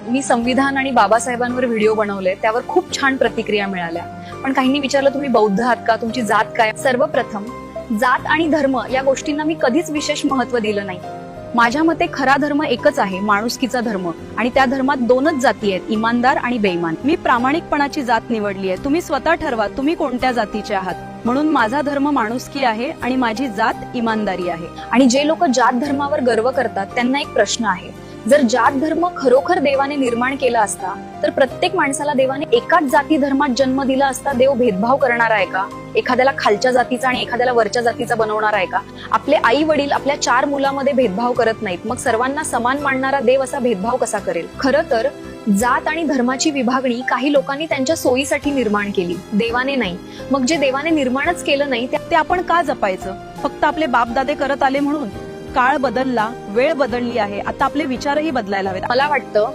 मी संविधान आणि बाबासाहेबांवर व्हिडिओ बनवले, त्यावर खूप छान प्रतिक्रिया मिळाल्या. पण काहींनी विचारलं, तुम्ही बौद्ध आहात का, तुमची जात काय? सर्वप्रथम, जात आणि धर्म या गोष्टींना मी कधीच विशेष महत्व दिलं नाही. माझ्या मते खरा धर्म एकच आहे, माणुसकीचा धर्म. आणि त्या धर्मात दोनच जाती आहेत, इमानदार आणि बेईमान. मी प्रामाणिकपणाची जात निवडली आहे. तुम्ही स्वतः ठरवा तुम्ही कोणत्या जातीचे आहात. म्हणून माझा धर्म माणुसकी आहे आणि माझी जात इमानदारी आहे. आणि जे लोक जात धर्मावर गर्व करतात त्यांना एक प्रश्न आहे, जर जात धर्म खरोखर देवाने निर्माण केला असता तर प्रत्येक माणसाला देवाने एकाच जाती धर्मात जन्म दिला असता देव भेदभाव करणार आहे का? एखाद्याला खालच्या जातीचा आणि एखाद्याला वरच्या जातीचा बनवणार आहे का? आपले आई वडील आपल्या 4 मुलांमध्ये भेदभाव करत नाहीत, मग सर्वांना समान मानणारा देव असा भेदभाव कसा करेल? खरं तर जात आणि धर्माची विभागणी काही लोकांनी त्यांच्या सोयीसाठी निर्माण केली, देवाने नाही. मग जे देवाने निर्माणच केलं नाही ते आपण का जपायचं? फक्त आपले बापदादे करत आले म्हणून? काळ बदलला, वेळ बदलली आहे, आता आपले विचारही बदलायला हवेत. मला वाटतं